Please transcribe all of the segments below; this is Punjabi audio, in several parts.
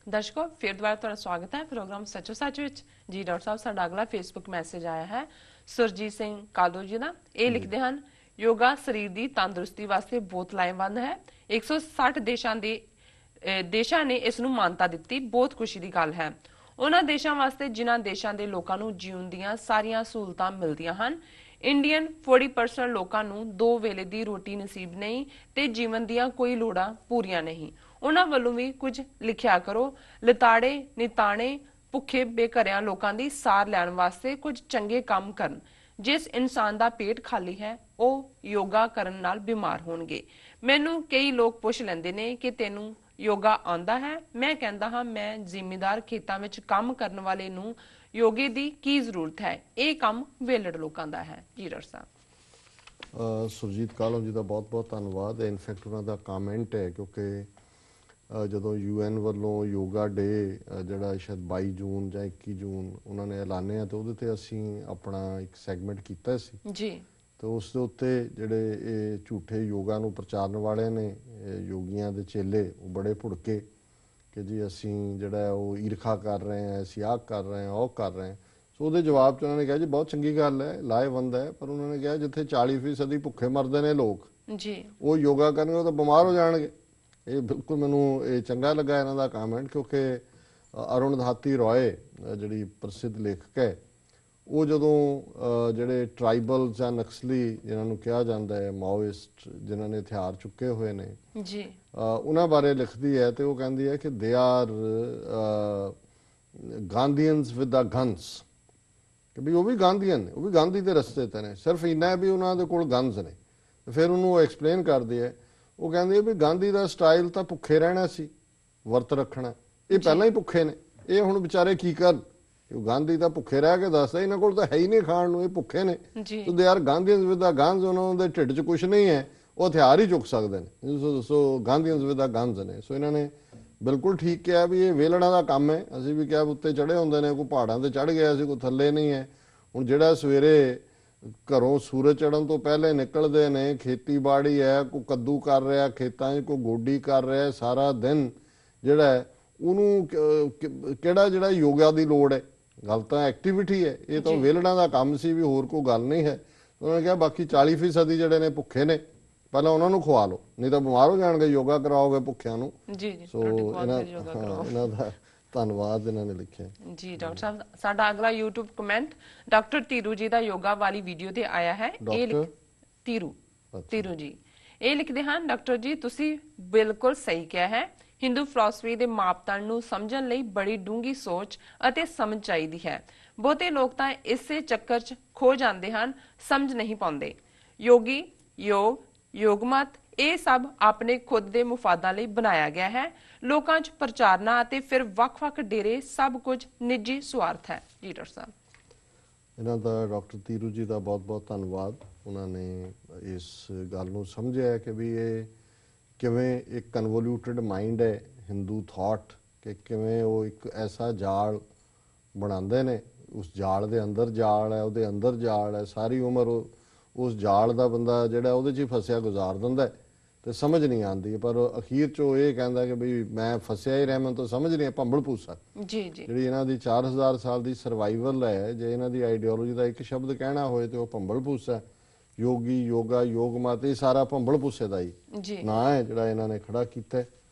दर्शकों फिर दोबारा तुहाडा स्वागत है प्रोग्राम सचो सच विच जी। डॉक्टर साहब साडा अगला फेसबुक मैसेज आया है सुरजीत सिंह कादो जी का। ये लिखते हैं योगा शरीर की तंदुरुस्ती वास्ते बहुत लाहेवंद है। 160 देशां ने इस नूं मानता दित्ती, बहुत खुशी की गल है। उन्हां देशां वास्ते जिन्हां देशां दे लोकां नूं जीवन दीयां सारियां सहूलतां मिलदियां हन। इंडियन 40% लोकां नूं 2 वेले दी रोटी नसीब नहीं ते जीवन दीयां कोई लोड़ां पूरीआं नहीं। उन्हां वल्लों भी कुछ लिखिया करो। लताड़े निताणे भुखे बेघरियां लोकां दी सार लैण वास्ते कुछ चंगे काम करन। जिस इंसान दा पेट खाली है ਉਹ योगा करन नाल बीमार होणगे। मैनू कई लोग पुछ लैंदे ने कि तैनू योगा आंदा है। मैं कहंदा हां मैं ਜ਼ਿਮੀਦਾਰ खेतां विच काम करन वाले नू योगे दी की जरूरत है। ਇਹ ਕੰਮ ਵੇਲੜ ਲੋਕਾਂ ਦਾ ਹੈ। ਜੀ ਡਾਕਟਰ ਸਾਹਿਬ। ਸੁਰਜੀਤ ਕਾਲਮ ਜੀ ਦਾ ਬਹੁਤ ਬਹੁਤ ਧੰਨਵਾਦ। ਇਨਫੈਕਟ ਉਹਨਾਂ ਦਾ ਕਮੈਂਟ ਹੈ ਕਿਉਂਕਿ ਜਦੋਂ UN ਵੱਲੋਂ ਯੋਗਾ ਡੇ ਜਿਹੜਾ ਸ਼ਾਇਦ 22 ਜੂਨ ਜਾਂ 21 ਜੂਨ ਉਹਨਾਂ ਨੇ ਐਲਾਨਿਆ ਤੇ ਉਹਦੇ ਤੇ ਅਸੀਂ ਆਪਣਾ ਇੱਕ ਸੈਗਮੈਂਟ ਕੀਤਾ ਸੀ ਜੀ। ਤੇ ਉਸ ਦੇ ਉੱਤੇ ਜਿਹੜੇ ਇਹ ਝੂਠੇ ਯੋਗਾ ਨੂੰ ਪ੍ਰਚਾਰਨ ਵਾਲੇ ਨੇ ਯੋਗੀਆਂ ਦੇ ਚੇਲੇ ਉਹ ਬੜੇ ਭੁੜਕੇ ਕਿ ਜੀ ਅਸੀਂ ਜਿਹੜਾ ਉਹ ਈਰਖਾ ਕਰ ਰਹੇ ਹਾਂ, ਅਸੀਂ ਆਹ ਕਰ ਰਹੇ ਹਾਂ, ਉਹ ਕਰ ਰਹੇ ਹਾਂ। ਸੋ ਉਹਦੇ ਜਵਾਬ 'ਚ ਉਹਨਾਂ ਨੇ ਕਿਹਾ ਜੀ ਬਹੁਤ ਚੰਗੀ ਗੱਲ ਹੈ, ਲਾਹੇਵੰਦ ਹੈ, ਪਰ ਉਹਨਾਂ ਨੇ ਕਿਹਾ ਜਿੱਥੇ 40% ਭੁੱਖੇ ਮਰਦੇ ਨੇ ਲੋਕ ਜੀ ਉਹ ਯੋਗਾ ਕਰਨਗੇ ਉਹ ਤਾਂ ਬਿਮਾਰ ਹੋ ਜਾਣਗੇ। ਇਹ ਬਿਲਕੁਲ ਮੈਨੂੰ ਇਹ ਚੰਗਾ ਲੱਗਾ ਇਹਨਾਂ ਦਾ ਕਮੈਂਟ ਕਿਉਂਕਿ ਅਰੁਣਧਾਤੀ ਰॉय ਜਿਹੜੀ ਪ੍ਰਸਿੱਧ ਲੇਖਕ ਹੈ ਉਹ ਜਦੋਂ ਜਿਹੜੇ ਟਰਾਈਬਲ ਜਾਂ ਨਕਸਲੀ ਜਿਨ੍ਹਾਂ ਨੂੰ ਕਿਹਾ ਜਾਂਦਾ ਹੈ ਮਾਓਇਸਟ ਜਿਨ੍ਹਾਂ ਨੇ ਹਥਿਆਰ ਚੁੱਕੇ ਹੋਏ ਨੇ ਜੀ ਉਹਨਾਂ ਬਾਰੇ ਲਿਖਦੀ ਹੈ ਤੇ ਉਹ ਕਹਿੰਦੀ ਹੈ ਕਿ they are Gandhians with the guns ਕਿ ਵੀ ਉਹ ਵੀ ਗਾਂਧੀਅਨ ਨੇ, ਉਹ ਵੀ ਗਾਂਧੀ ਦੇ ਰਸਤੇ ਤੇ ਨੇ, ਸਿਰਫ ਇੰਨਾ ਹੈ ਵੀ ਉਹਨਾਂ ਦੇ ਕੋਲ ਗਨਸ ਨੇ। ਫਿਰ ਉਹਨੂੰ ਉਹ ਐਕਸਪਲੇਨ ਕਰਦੀ ਹੈ। ਉਹ ਕਹਿੰਦੇ ਵੀ ਗਾਂਧੀ ਦਾ ਸਟਾਈਲ ਤਾਂ ਭੁੱਖੇ ਰਹਿਣਾ ਸੀ, ਵਰਤ ਰੱਖਣਾ। ਇਹ ਪਹਿਲਾਂ ਹੀ ਭੁੱਖੇ ਨੇ, ਇਹ ਹੁਣ ਵਿਚਾਰੇ ਕੀ ਕਰਨ? ਗਾਂਧੀ ਤਾਂ ਭੁੱਖੇ ਰਹਿ ਕੇ ਦੱਸਦਾ ਇਹਨਾਂ ਕੋਲ ਤਾਂ ਹੈ ਹੀ ਨਹੀਂ ਖਾਣ ਨੂੰ, ਇਹ ਭੁੱਖੇ ਨੇ। So they are Gandhians with the guns, ਉਹਨਾਂ ਦੇ ਢਿੱਡ 'ਚ ਕੁਛ ਨਹੀਂ ਹੈ, ਉਹ ਹਥਿਆਰ ਹੀ ਚੁੱਕ ਸਕਦੇ ਨੇ। ਸੋ ਗਾਂਧੀਅਨਸ ਵਿਦ ਦਾ ਗਨਸ ਨੇ। ਸੋ ਇਹਨਾਂ ਨੇ ਬਿਲਕੁਲ ਠੀਕ ਕਿਹਾ ਵੀ ਇਹ ਵੇਲੜਾਂ ਦਾ ਕੰਮ ਹੈ। ਅਸੀਂ ਵੀ ਕਿਹਾ ਉੱਤੇ ਚੜ੍ਹੇ ਹੁੰਦੇ ਨੇ, ਕੋਈ ਪਹਾੜਾਂ 'ਤੇ ਚੜ੍ਹ ਗਿਆ ਸੀ, ਕੋਈ ਥੱਲੇ ਨਹੀਂ ਹੈ। ਹੁਣ ਜਿਹੜਾ ਸਵੇਰੇ ਘਰੋਂ ਸੂਰਜ ਚੜ੍ਹਨ ਤੋਂ ਪਹਿਲੇ ਨਿਕਲਦੇ ਨੇ, ਖੇਤੀਬਾੜੀ ਹੈ, ਕੋਈ ਕੱਦੂ ਕਰ ਰਿਹਾ ਖੇਤਾਂ 'ਚ, ਕੋਈ ਗੋਡੀ ਕਰ ਰਿਹਾ, ਸਾਰਾ ਦਿਨ ਜਿਹੜਾ ਉਹਨੂੰ ਕਿਹੜਾ ਜਿਹੜਾ ਯੋਗਾ ਦੀ ਲੋੜ ਹੈ? ਗੱਲ ਤਾਂ ਐਕਟੀਵਿਟੀ ਹੈ, ਇਹ ਤਾਂ ਵੇਲੜਾਂ ਦਾ ਕੰਮ ਸੀ, ਵੀ ਹੋਰ ਕੋਈ ਗੱਲ ਨਹੀਂ ਹੈ। ਉਹਨਾਂ ਨੇ ਕਿਹਾ ਬਾਕੀ 40% ਜਿਹੜੇ ਨੇ ਭੁੱਖੇ ਨੇ, ਪਹਿਲਾਂ ਉਹਨਾਂ ਨੂੰ ਖਵਾ ਲਓ, ਨਹੀਂ ਤਾਂ ਬਿਮਾਰ ਹੋ ਜਾਣਗੇ। ਯੋਗਾ ਕਰਾਓਗੇ ਭੁੱਖਿਆਂ ਨੂੰ। ਸੋ ਇਹਨਾਂ ਦਾ ਧੰਨਵਾਦ ਇਹਨਾਂ ਨੇ ਲਿਖਿਆ ਜੀ। ਡਾਕਟਰ ਸਾਹਿਬ ਸਾਡਾ ਅਗਲਾ YouTube ਕਮੈਂਟ ਡਾਕਟਰ ਧੀਰੂ ਜੀ ਦਾ ਯੋਗਾ ਵਾਲੀ ਵੀਡੀਓ ਤੇ ਆਇਆ ਹੈ। ਇਹ ਧੀਰੂ ਜੀ ਇਹ ਲਿਖਦੇ ਹਨ ਡਾਕਟਰ ਜੀ ਤੁਸੀਂ ਬਿਲਕੁਲ ਸਹੀ ਕਿਹਾ ਹੈ। ਹਿੰਦੂ ਫਿਲਾਸਫੀ ਦੇ ਮਾਪਦੰਡ ਨੂੰ ਸਮਝਣ ਲਈ ਬੜੀ ਡੂੰਘੀ ਸੋਚ ਅਤੇ ਸਮਝ ਚਾਹੀਦੀ ਹੈ। ਬਹੁਤੇ ਲੋਕ ਤਾਂ ਇਸੇ ਚੱਕਰ 'ਚ ਖੋ ਜਾਂਦੇ ਹਨ, ਸਮਝ ਨਹੀਂ ਪਾਉਂਦੇ। ਯੋਗੀ ਯੋਗਮਤ ਇਹ ਸਭ ਆਪਣੇ ਖੁਦ ਦੇ ਮੁਫਾਦਾਂ ਲਈ ਬਣਾਇਆ ਗਿਆ ਹੈ। ਲੋਕਾਂ 'ਚ ਪ੍ਰਚਾਰਨਾ ਅਤੇ ਫਿਰ ਵੱਖ-ਵੱਖ ਡੇਰੇ ਸਭ ਕੁਝ ਨਿੱਜੀ ਸਵਾਰਥ ਹੈ। ਜੀ ਡਾਕਟਰ ਸਾਹਿਬ। ਇਹਨਾਂ ਦਾ ਡਾਕਟਰ ਧੀਰੂ ਜੀ ਦਾ ਬਹੁਤ-ਬਹੁਤ ਧੰਨਵਾਦ। ਉਹਨਾਂ ਨੇ ਇਸ ਗੱਲ ਨੂੰ ਸਮਝਿਆ ਕਿ ਵੀ ਇਹ ਕਿਵੇਂ ਇੱਕ ਕਨਵੋਲਿਊਟਡ ਮਾਈਂਡ ਹੈ ਹਿੰਦੂ ਥਾਟ, ਕਿ ਕਿਵੇਂ ਉਹ ਇੱਕ ਐਸਾ ਜਾਲ ਬਣਾਉਂਦੇ ਨੇ, ਉਸ ਜਾਲ ਦੇ ਅੰਦਰ ਜਾਲ ਹੈ, ਉਹਦੇ ਅੰਦਰ ਜਾਲ ਹੈ, ਸਾਰੀ ਉਮਰ ਉਸ ਜਾਲ ਦਾ ਬੰਦਾ ਜਿਹੜਾ ਉਹਦੇ 'ਚ ਹੀ ਫਸਿਆ ਗੁਜ਼ਾਰ ਦਿੰਦਾ ਤੇ ਸਮਝ ਨਹੀਂ ਆਉਂਦੀ। ਪਰ ਅਖੀਰ 'ਚ ਉਹ ਇਹ ਕਹਿੰਦਾ ਕਿ ਬਈ ਮੈਂ ਫਸਿਆ ਹੀ ਰਿਹਾ, ਮੈਨੂੰ ਤਾਂ ਸਮਝ ਨਹੀਂ ਆ। ਭੰਬਲ ਭੂਸਾ ਜਿਹੜੀ ਇਹਨਾਂ ਦੀ 4000 ਸਾਲ ਦੀ ਸਰਵਾਈਵਲ ਹੈ, ਜੇ ਇਹਨਾਂ ਦੀ ਆਈਡੀਓਲੋਜੀ ਦਾ ਇੱਕ ਸ਼ਬਦ ਕਹਿਣਾ ਹੋਏ ਤੇ ਉਹ ਭੰਬਲ ਭੂਸਾ। ਯੋਗੀ ਯੋਗਾ ਯੋਗਮਤ ਇਹ ਸਾਰਾ ਭੰਬਲ ਭੂਸੇ ਦਾ ਹੀ ਨਾਂ ਹੈ ਜਿਹੜਾ ਇਹਨਾਂ ਨੇ ਖੜਾ ਕੀਤਾ।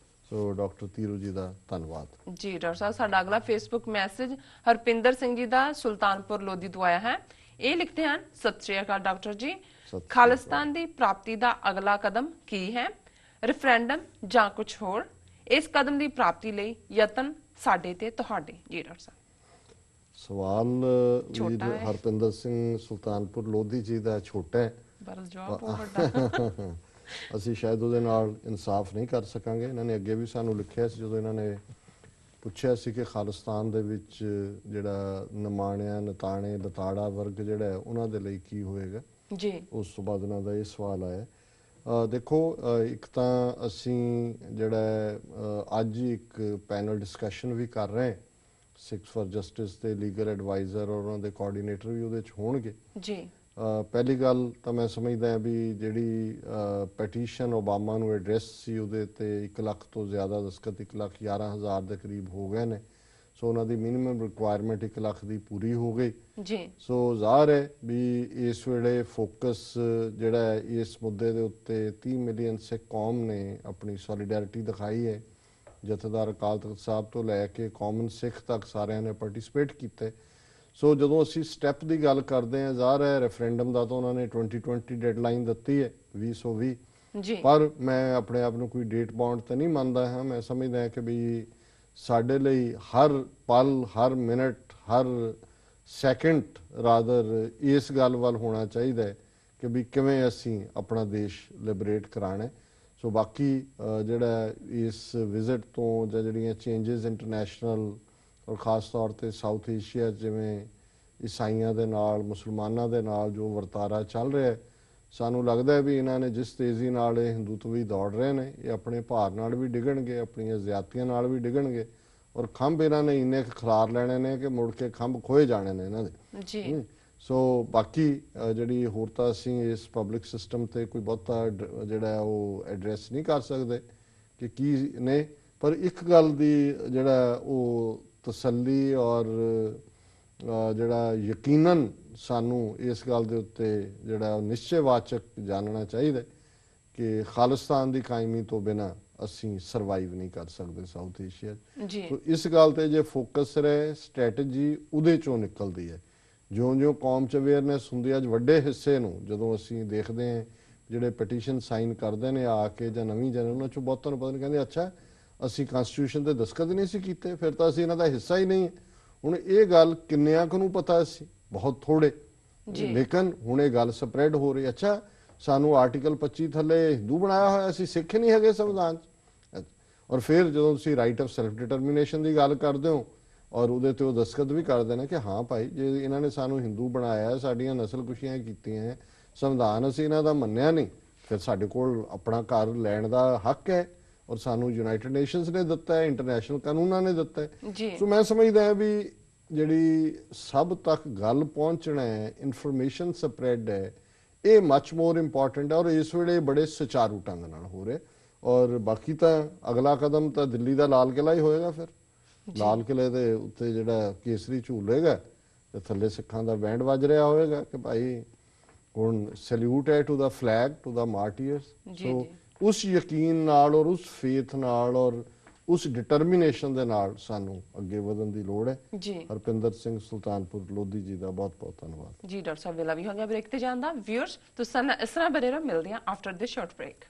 ਸੋ ਡਾਕਟਰ ਧੀਰੂ ਜੀ ਦਾ ਧੰਨਵਾਦ ਜੀ। ਡਾਕਟਰ ਸਾਹਿਬ ਸਾਡਾ ਅਗਲਾ ਫੇਸਬੁੱਕ ਮੈਸੇਜ ਹਰਪਿੰਦਰ ਸਿੰਘ ਜੀ ਦਾ ਸੁਲਤਾਨਪੁਰ ਲੋਧੀ ਤੋਂ ਆਇਆ ਹੈ। ਇਹ ਲਿਖਦੇ ਹਨ ਸਤਿ ਸ਼੍ਰੀ ਅਕਾਲ ਡਾਕਟਰ ਜੀ, ਖਾਲਿਸਤਾਨ ਦੀ ਪ੍ਰਾਪਤੀ ਦਾ ਅਗਲਾ ਕਦਮ ਕੀ ਹੈ? ਰੈਫਰੈਂਡਮ ਜਾਂ ਕੁਝ ਹੋਰ? ਇਸ ਕਦਮ ਦੀ ਪ੍ਰਾਪਤੀ ਲਈ ਯਤਨ ਸਾਡੇ ਤੇ ਤੁਹਾਡੇ। ਜੀ ਡਾਕਟਰ ਸਾਹਿਬ। ਸਵਾਲ ਹਰਪਿੰਦਰ ਸਿੰਘ ਸੁਲਤਾਨਪੁਰ ਲੋਧੀ ਜੀ ਦਾ ਛੋਟਾ ਹੈ, ਅਸੀਂ ਸ਼ਾਇਦ ਉਹਦੇ ਨਾਲ ਇਨਸਾਫ ਨਹੀਂ ਕਰ ਸਕਾਂਗੇ। ਇਹਨਾਂ ਨੇ ਅੱਗੇ ਵੀ ਸਾਨੂੰ ਲਿਖਿਆ ਸੀ, ਜਦੋਂ ਇਹਨਾਂ ਨੇ ਪੁੱਛਿਆ ਸੀ ਕਿ ਖਾਲਿਸਤਾਨ ਦੇ ਵਿੱਚ ਜਿਹੜਾ ਨਿਮਾਣਿਆ ਨਤਾਣੇ ਲਤਾੜਾ ਵਰਗ ਜਿਹੜਾ ਹੈ ਉਹਨਾਂ ਦੇ ਲਈ ਕੀ ਹੋਏਗਾ ਜੀ, ਉਸ ਤੋਂ ਬਾਅਦ ਇਹਨਾਂ ਦਾ ਇਹ ਸਵਾਲ ਆਇਆ। ਦੇਖੋ ਇੱਕ ਤਾਂ ਅਸੀਂ ਜਿਹੜਾ ਅੱਜ ਇੱਕ ਪੈਨਲ ਡਿਸਕਸ਼ਨ ਵੀ ਕਰ ਰਹੇ ਸਿੱਖਸ ਫॉर ਜਸਟਿਸ ਦੇ ਲੀਗਲ ਐਡਵਾਈਜ਼ਰ ਔਰ ਉਹਨਾਂ ਦੇ ਕੋਆਰਡੀਨੇਟਰ ਵੀ ਉਹਦੇ 'ਚ ਹੋਣਗੇ ਜੀ। ਪਹਿਲੀ ਗੱਲ ਤਾਂ ਮੈਂ ਸਮਝਦਾ ਵੀ ਜਿਹੜੀ ਪੈਟੀਸ਼ਨ ਓਬਾਮਾ ਨੂੰ ਐਡਰੈਸ ਸੀ ਉਹਦੇ ਤੇ 1 ਲੱਖ ਤੋਂ ਜ਼ਿਆਦਾ ਦਸਤਖਤ 1,11,000 ਦੇ ਕਰੀਬ ਹੋ ਗਏ ਨੇ। ਸੋ ਉਹਨਾਂ ਦੀ ਮਿਨੀਮਮ ਰਿਕੁਆਇਰਮੈਂਟ 1 ਲੱਖ ਦੀ ਪੂਰੀ ਹੋ ਗਈ ਜੀ। ਸੋ ਜ਼ਾਹਰ ਹੈ ਵੀ ਇਸ ਵੇਲੇ ਫੋਕਸ ਜਿਹੜਾ ਹੈ ਇਸ ਮੁੱਦੇ ਦੇ ਉੱਤੇ 30 ਮਿਲੀਅਨ ਸਿੱਖ ਕੌਮ ਨੇ ਆਪਣੀ ਸੋਲੀਡੈਰਿਟੀ ਦਿਖਾਈ ਹੈ। ਜਥੇਦਾਰ ਅਕਾਲ ਤਖਤ ਸਾਹਿਬ ਤੋਂ ਲੈ ਕੇ ਕਾਮਨ ਸਿੱਖ ਤੱਕ ਸਾਰਿਆਂ ਨੇ ਪਾਰਟਿਸਿਪੇਟ ਕੀਤੇ। ਸੋ ਜਦੋਂ ਅਸੀਂ ਸਟੈਪ ਦੀ ਗੱਲ ਕਰਦੇ ਹਾਂ ਜ਼ਾਹਰ ਹੈ ਰੈਫਰੈਂਡਮ ਦਾ ਤਾਂ ਉਹਨਾਂ ਨੇ 2020 ਡੈਡਲਾਈਨ ਦਿੱਤੀ ਹੈ 2020 ਜੀ। ਪਰ ਮੈਂ ਆਪਣੇ ਆਪ ਨੂੰ ਕੋਈ ਡੇਟ ਬਾਉਂਡ ਤਾਂ ਨਹੀਂ ਮੰਨਦਾ ਹਾਂ। ਮੈਂ ਸਮਝਦਾ ਹਾਂ ਕਿ ਵੀ ਸਾਡੇ ਲਈ ਹਰ ਪਲ ਹਰ ਮਿੰਟ ਹਰ ਸੈਕਿੰਡ ਰਾਦਰ ਇਸ ਗੱਲ ਵੱਲ ਹੋਣਾ ਚਾਹੀਦਾ ਹੈ ਕਿ ਵੀ ਕਿਵੇਂ ਅਸੀਂ ਆਪਣਾ ਦੇਸ਼ ਲਿਬਰੇਟ ਕਰਾਣਾ। ਸੋ ਬਾਕੀ ਜਿਹੜਾ ਇਸ ਵਿਜ਼ਿਟ ਤੋਂ ਜਾਂ ਜਿਹੜੀਆਂ ਚੇਂਜਸ ਇੰਟਰਨੈਸ਼ਨਲ ਔਰ ਖ਼ਾਸ ਤੌਰ 'ਤੇ ਸਾਊਥ ਏਸ਼ੀਆ ਜਿਵੇਂ ਈਸਾਈਆਂ ਦੇ ਨਾਲ ਮੁਸਲਮਾਨਾਂ ਦੇ ਨਾਲ ਜੋ ਵਰਤਾਰਾ ਚੱਲ ਰਿਹਾ ਹੈ ਸਾਨੂੰ ਲੱਗਦਾ ਵੀ ਇਹਨਾਂ ਨੇ ਜਿਸ ਤੇਜ਼ੀ ਨਾਲ ਇਹ ਹਿੰਦੂਤਵੀ ਦੌੜ ਰਹੇ ਨੇ ਇਹ ਆਪਣੇ ਭਾਰ ਨਾਲ ਵੀ ਡਿੱਗਣਗੇ, ਆਪਣੀਆਂ ਜ਼ਿਆਦਤੀਆਂ ਨਾਲ ਵੀ ਡਿੱਗਣਗੇ ਔਰ ਖੰਭ ਇਹਨਾਂ ਨੇ ਇੰਨੇ ਖਿਲਾਰ ਲੈਣੇ ਨੇ ਕਿ ਮੁੜ ਕੇ ਖੰਭ ਖੋਏ ਜਾਣੇ ਨੇ ਇਹਨਾਂ ਦੇ ਜੀ। ਸੋ ਬਾਕੀ ਜਿਹੜੀ ਹੋਰ ਤਾਂ ਅਸੀਂ ਇਸ ਪਬਲਿਕ ਸਿਸਟਮ ਤੇ ਕੋਈ ਬਹੁਤਾ ਜਿਹੜਾ ਉਹ ਐਡਰੈਸ ਨਹੀਂ ਕਰ ਸਕਦੇ ਕਿ ਕੀ ਨੇ, ਪਰ ਇੱਕ ਗੱਲ ਦੀ ਜਿਹੜਾ ਉਹ ਤਸੱਲੀ ਔਰ ਜਿਹੜਾ ਯਕੀਨਨ ਸਾਨੂੰ ਇਸ ਗੱਲ ਦੇ ਉੱਤੇ ਜਿਹੜਾ ਉਹ ਨਿਸ਼ਚੈਵਾਚਕ ਜਾਣਨਾ ਚਾਹੀਦਾ ਕਿ ਖਾਲਿਸਤਾਨ ਦੀ ਕਾਇਮੀ ਤੋਂ ਬਿਨਾਂ ਅਸੀਂ ਸਰਵਾਈਵ ਨਹੀਂ ਕਰ ਸਕਦੇ ਸਾਊਥ ਏਸ਼ੀਆ। ਸੋ ਇਸ ਗੱਲ ਤੇ ਜੇ ਫੋਕਸ ਰਹੇ ਸਟ੍ਰੈਟਜੀ ਉਹਦੇ ਚੋਂ ਨਿਕਲਦੀ ਹੈ। ਜਿਉਂ-ਜਿਉਂ ਕੌਮ 'ਚ ਅਵੇਅਰਨੈਸ ਹੁੰਦੀ ਹੈ ਅੱਜ ਵੱਡੇ ਹਿੱਸੇ ਨੂੰ ਜਦੋਂ ਅਸੀਂ ਦੇਖਦੇ ਹਾਂ ਜਿਹੜੇ ਪਟੀਸ਼ਨ ਸਾਈਨ ਕਰਦੇ ਨੇ ਆ ਕੇ ਜਾਂ ਨਵੀਂ ਜਨ ਉਹਨਾਂ 'ਚੋਂ ਬਹੁਤਾਂ ਨੂੰ ਪਤਾ ਨਹੀਂ ਕਹਿੰਦੇ ਅੱਛਾ ਅਸੀਂ ਕਨਸਟੀਟਿਊਸ਼ਨ ਤੇ ਦਸਤਖਤ ਨਹੀਂ ਸੀ ਕੀਤੇ ਫਿਰ ਤਾਂ ਅਸੀਂ ਇਹਨਾਂ ਦਾ ਹਿੱਸਾ ਹੀ ਨਹੀਂ। ਹੁਣ ਇਹ ਗੱਲ ਕਿੰਨਿਆਂ ਕੁ ਨੂੰ ਪਤਾ ਸੀ? ਬਹੁਤ ਥੋੜੇ। ਲੇਕਿਨ ਹੁਣ ਇਹ ਗੱਲ ਸਪਰੈਡ ਹੋ ਰਹੀ ਅੱਛਾ ਸਾਨੂੰ ਆਰਟੀਕਲ 25 ਥੱਲੇ ਹਿੰਦੂ ਬਣਾਇਆ ਹੋਇਆ ਅਸੀਂ ਸਿੱਖ ਨਹੀਂ ਹੈਗੇ ਸੰਵਿਧਾਨ 'ਚ। ਔਰ ਫਿਰ ਜਦੋਂ ਤੁਸੀਂ ਰਾਈਟ ਆਫ ਸੈਲਫ ਡਿਟਰਮੀਨੇਸ਼ਨ ਦੀ ਗੱਲ ਕਰਦੇ ਹੋ ਔਰ ਉਹਦੇ ਤੇ ਉਹ ਦਸਤਖਤ ਵੀ ਕਰਦੇ ਨੇ ਕਿ ਹਾਂ ਭਾਈ ਜੇ ਇਹਨਾਂ ਨੇ ਸਾਨੂੰ ਹਿੰਦੂ ਬਣਾਇਆ ਸਾਡੀਆਂ ਨਸਲਕੁਸ਼ੀਆਂ ਕੀਤੀਆਂ ਸੰਵਿਧਾਨ ਅਸੀਂ ਇਹਨਾਂ ਦਾ ਮੰਨਿਆ ਨਹੀਂ ਫਿਰ ਸਾਡੇ ਕੋਲ ਆਪਣਾ ਘਰ ਲੈਣ ਦਾ ਹੱਕ ਹੈ ਔਰ ਸਾਨੂੰ ਯੂਨਾਈਟਿਡ ਨੇਸ਼ਨਸ ਨੇ ਦਿੱਤਾ ਹੈ, ਇੰਟਰਨੈਸ਼ਨਲ ਕਾਨੂੰਨਾਂ ਨੇ ਦਿੱਤਾ ਹੈ। ਸੋ ਮੈਂ ਸਮਝਦਾ ਹਾਂ ਵੀ ਜਿਹੜੀ ਸਭ ਤੱਕ ਗੱਲ ਪਹੁੰਚਣਾ ਹੈ ਇਨਫੋਰਮੇਸ਼ਨ ਸਪਰੈਡ ਹੈ ਇਹ ਮੱਚ ਮੋਰ ਇੰਪੋਰਟੈਂਟ ਹੈ ਔਰ ਇਸ ਵੇਲੇ ਬੜੇ ਸੁਚਾਰੂ ਢੰਗ ਨਾਲ ਹੋ ਰਿਹਾ। ਔਰ ਬਾਕੀ ਤਾਂ ਅਗਲਾ ਕਦਮ ਤਾਂ ਦਿੱਲੀ ਦਾ ਲਾਲ ਕਿਲ੍ਹਾ ਹੀ ਹੋਏਗਾ। ਫਿਰ ਲਾਲ ਕਿਲ੍ਹੇ ਦੇ ਉੱਤੇ ਜਿਹੜਾ ਕੇਸਰੀ ਝੂਲੇਗਾ ਤੇ ਥੱਲੇ ਸਿੱਖਾਂ ਦਾ ਬੈਂਡ ਵੱਜ ਰਿਹਾ ਹੋਏਗਾ ਕਿ ਭਾਈ ਹੁਣ ਸੈਲੂਟ ਹੈ ਟੂ ਦਾ ਫਲੈਗ ਟੂ ਦਾ ਮਾਰਟੀਅਰਸ। ਸੋ ਉਸ ਯਕੀਨ ਨਾਲ ਔਰ ਉਸ ਫੇਥ ਨਾਲ ਔਰ ਉਸ ਡਿਟਰਮੀਨੇਸ਼ਨ ਦੇ ਨਾਲ ਸਾਨੂੰ ਅੱਗੇ ਵਧਣ ਦੀ ਲੋੜ ਹੈ। ਹਰਪਿੰਦਰ ਸਿੰਘ ਸੁਲਤਾਨਪੁਰ ਲੋਧੀ ਜੀ ਦਾ ਬਹੁਤ ਬਹੁਤ ਧੰਨਵਾਦ ਜੀ। ਡਾਕਟਰ ਸਾਹਿਬ ਵੇਲਾ ਵੀ ਹੋ ਗਿਆ ਬ੍ਰੇਕ ਤੇ ਜਾਣ ਦਾ। ਵਿਊਅਰਸ ਤੁਸੀਂ ਇਸ ਤਰ੍ਹਾਂ ਬਣੇ ਰਹੋ, ਮਿਲਦੇ ਹਾਂ ਆਫਟਰ ਦਿਸ ਸ਼ਾਰਟ ਬ੍ਰੇਕ।